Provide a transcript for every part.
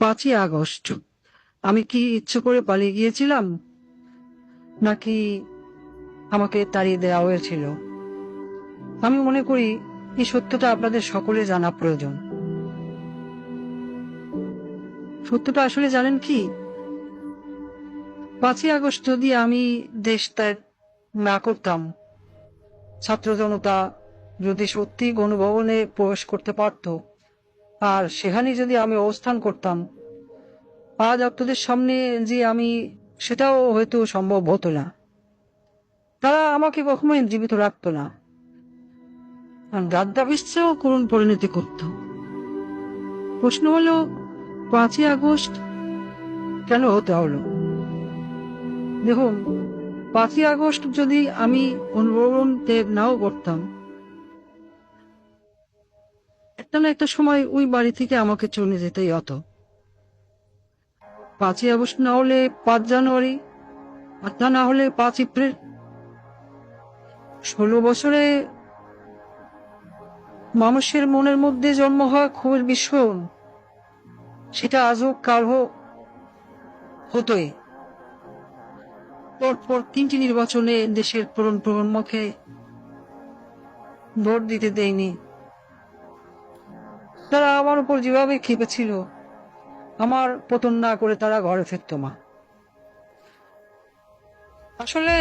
5ই August আমি কি ইচ্ছে করে পালিয়ে গিয়েছিলাম, নাকি আমাকে তাড়িয়ে দেওয়া হয়েছিল? আমি মনে করি এই সত্যটা আপনাদের সকলে জানা প্রয়োজন। সত্যটা আসলে জানেন কি, 5ই আগস্ট যদি আমি দেশ ত্যাগ না করতাম, ছাত্র জনতা যদি সত্যি গণভবনে প্রবেশ করতে পারত, আর সেখানে যদি আমি অবস্থান করতাম, আজ আপনাদের সামনে যে আমি, সেটাও হয়তো সম্ভব হতো না। তারা আমাকে কখনোই জীবিত রাখতো না, গাদ্দাফিসেও করুণ পরিণতি করত। প্রশ্ন হলো, 5ই আগস্ট কেন হতে হলো? দেখুন, 5ই আগস্ট যদি আমি অনুভবন ত্যাগ নাও করতাম, একটা না একটা সময় ওই বাড়ি থেকে আমাকে চলে যেতেই হতো। 5ই আগস্ট না হলে 5 জানুয়ারি, আর তা না হলে 5 এপ্রিল। 16 বছরে মানুষের মনের মধ্যে জন্ম হওয়া ক্ষোভের বিস্ফোরণ, সেটা আজও কালও হতোই। পরপর 3টি নির্বাচনে দেশের প্রজন্মকে ভোট দিতে দেয়নি। তারা আমার উপর যেভাবে খেপেছিল, আমার পতন না করে তারা ঘরে ফিরত না। আসলে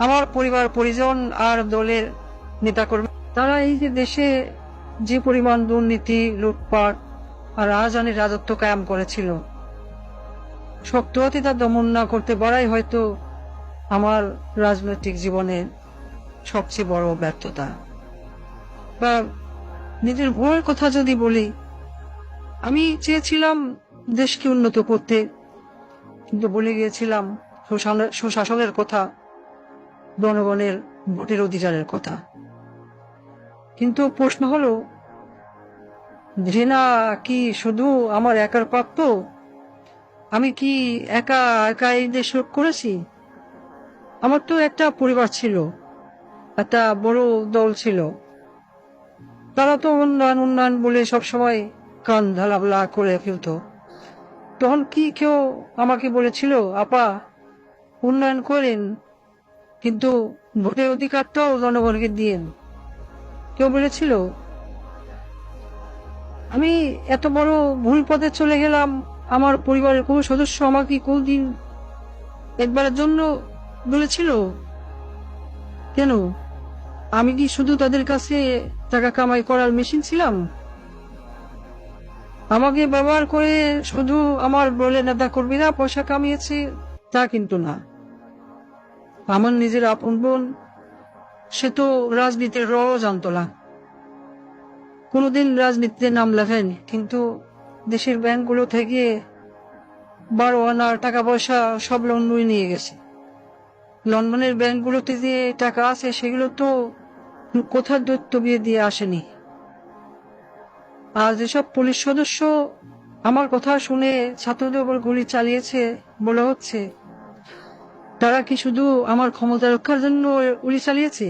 আমার পরিবার পরিজন আর দলের নেতাকর্মী, তারা এই যে দেশে যে পরিমাণ দুর্নীতি, লুটপাট আর রাজধানীর রাজত্ব কায়েম করেছিল, শক্ত হাতে তা দমন না করতে পারাই হয়তো আমার রাজনৈতিক জীবনের সবচেয়ে বড় ব্যর্থতা। বা নিজের ভয়ের কথা যদি বলি, আমি চেয়েছিলাম দেশকে উন্নত করতে, কিন্তু বলে গিয়েছিলাম সুশাসনের কথা, জনগণের ভোটের অধিকারের কথা। কিন্তু প্রশ্ন হলো, ঘৃণা কি শুধু আমার একার প্রাপ্য? আমি কি একা একা এই দেশ রোধ করেছি? আমার তো একটা পরিবার ছিল, একটা বড় দল ছিল। তারা তো উন্নয়ন উন্নয়ন বলে সবসময় কান ঢালাবলা করে ফেলত। তখন কি কেউ আমাকে বলেছিল, আপা উন্নয়ন করেন, কিন্তু ভোটের অধিকারটাও জনগণকে দিয়েন? কেউ বলেছিল? আমি এত বড় ভুল পথে চলে গেলাম, আমার পরিবারের কোনো সদস্য আমাকে কোনদিন একবারের জন্য বলেছিল? কেন? আমি কি শুধু তাদের কাছে টাকা কামাই করার মেশিন ছিলাম? আমাকে ব্যবহার করে শুধু আমার দলের নেতা কর্মীরা পয়সা কামিয়েছে তা কিন্তু না। আমার নিজের আপন বোন, সে তো রাজনীতির রও জানতো না, কোনোদিন রাজনীতিতে নাম লেখায়নি, কিন্তু দেশের ব্যাংকগুলো থেকে 12 আনার টাকা পয়সা সব লন্ডনে নিয়ে গেছে। লন্ডনের ব্যাংকগুলোতে যে টাকা আছে, সেগুলো তো কোথার দৈত্য বিয়ে দিয়ে আসেনি। আর যেসব পুলিশ সদস্য আমার কথা শুনে ছাত্রদের উপর গুলি চালিয়েছে বলা হচ্ছে, তারা কি শুধু আমার ক্ষমতা রক্ষার জন্য গুলি চালিয়েছে,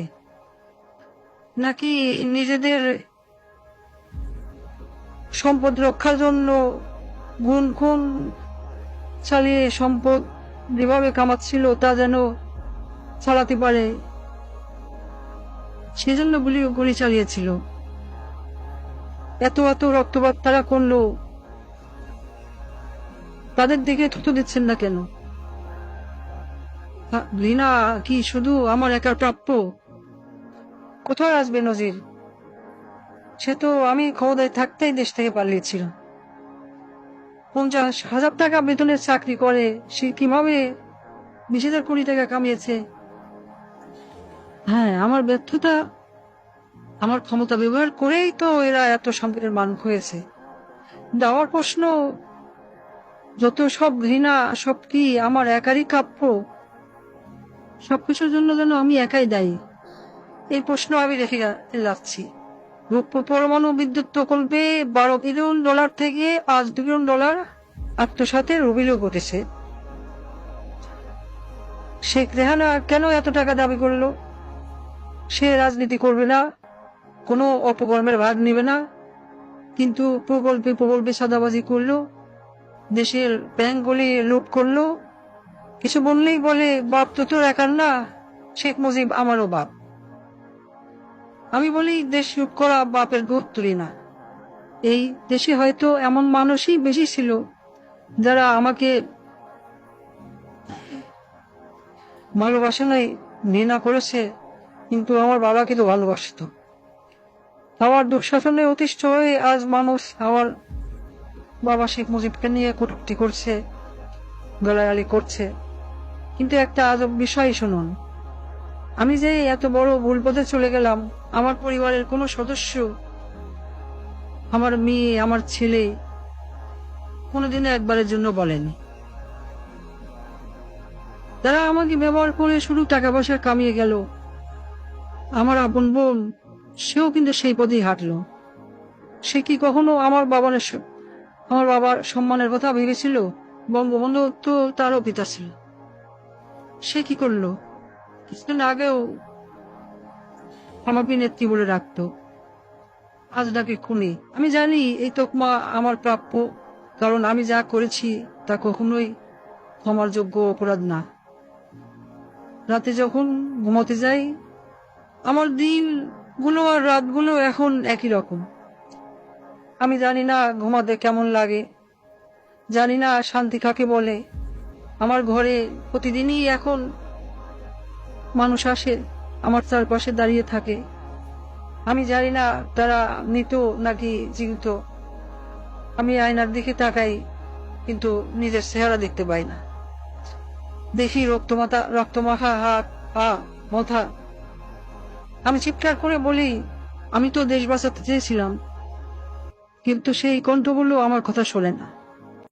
নাকি নিজেদের সম্পদ রক্ষার জন্য গুণ খুন চালিয়ে সম্পদ যেভাবে কামাচ্ছিল তা যেন চালাতে পারে, সেজন্য গুলি চালিয়েছিল? এত এত রক্তপাত তারা করলো, তাদের দিকে থুতু দিচ্ছেন না কেন? ঘৃণা কি শুধু আমার একার প্রাপ্য? কোথায় আসবে নজির? সে তো আমি ক্ষমতায় থাকতেই দেশ থেকে পালিয়েছিল। 50,000 টাকা বেতনের চাকরি করে সে কিভাবে 20,000 কোটি টাকা কামিয়েছে? হ্যাঁ, আমার ব্যর্থতা, আমার ক্ষমতা ব্যবহার করেই তো এরা এত সম্পদের মালিক হয়েছে। কিন্তু আমার প্রশ্ন, যত সব ঘৃণা, সব কি আমার একারই প্রাপ্য? সবকিছুর জন্য যেন আমি একাই দায়ী? এই প্রশ্ন আমি রেখে যাচ্ছি। পরমাণু বিদ্যুৎ প্রকল্পে $12 বিলিয়ন থেকে আজ $2 বিলিয়ন আত্মসাতের অভিযোগ উঠেছে। শেখ রেহানা কেন এত টাকা দাবি করলো? সে রাজনীতি করবে না, কোনো অপকর্মের ভাগ নিবে না, কিন্তু প্রকল্পে প্রকল্পে চাঁদাবাজি করলো, দেশের ব্যাংকগুলি লুট করলো। কিছু বললেই বলে বাপ তো তোর একার না, শেখ মুজিব আমারও বাপ। আমি বলি দেশ লুট করা বাপের গোত্তরি না। এই দেশে হয়তো এমন মানুষই বেশি ছিল যারা আমাকে ভালোবাসে নাই, ঘৃণা করেছে, কিন্তু আমার বাবাকে তো ভালোবাসত। আমার দুঃশাসনে অতিষ্ঠ হয়ে আজ মানুষ আমার বাবা শেখ মুজিবকে নিয়ে কটূক্তি করছে, গালাগালি করছে। কিন্তু একটা আজব বিষয় শুনুন, আমি যে এত বড় ভুল পথে চলে গেলাম, আমার পরিবারের কোনো সদস্য, আমার মেয়ে, আমার ছেলে কোনোদিনও একবারের জন্য বলেনি। তারা আমাকে ব্যবহার করে শুধু টাকা পয়সা কামিয়ে গেল। আমার আপন বোন, সেও কিন্তু সেই পথেই হাঁটলো। সে কি কখনো আমার বাবার সম্মানের কথা ভেবেছিল? বঙ্গবন্ধু তো তারও পিতা ছিল। সে কি করলো? কিছুদিন আগেও আমাকে নেত্রী বলে রাখতো, আজ ডাকে খুনি। আমি জানি এই তকমা আমার প্রাপ্য, কারণ আমি যা করেছি তা কখনোই ক্ষমার যোগ্য অপরাধ না। রাতে যখন ঘুমোতে যাই, আমার দিনগুলো আর রাতগুলো এখন একই রকম। আমি জানি না ঘুমাতে কেমন লাগে, জানি না শান্তি কাকে বলে। আমার ঘরে প্রতিদিনই এখন মানুষ আসে, আমার চারপাশে দাঁড়িয়ে থাকে। আমি জানি না তারা মৃত নাকি জীবিত। আমি আয়নার দিকে তাকাই, কিন্তু নিজের চেহারা দেখতে পাই না। দেখি রক্তমাখা হাত, পা, মাথা। আমি চিৎকার করে বলি, আমি তো দেশ বাঁচাতে চেয়েছিলাম, কিন্তু সেই কণ্ঠগুলো আমার কথা শোনে না।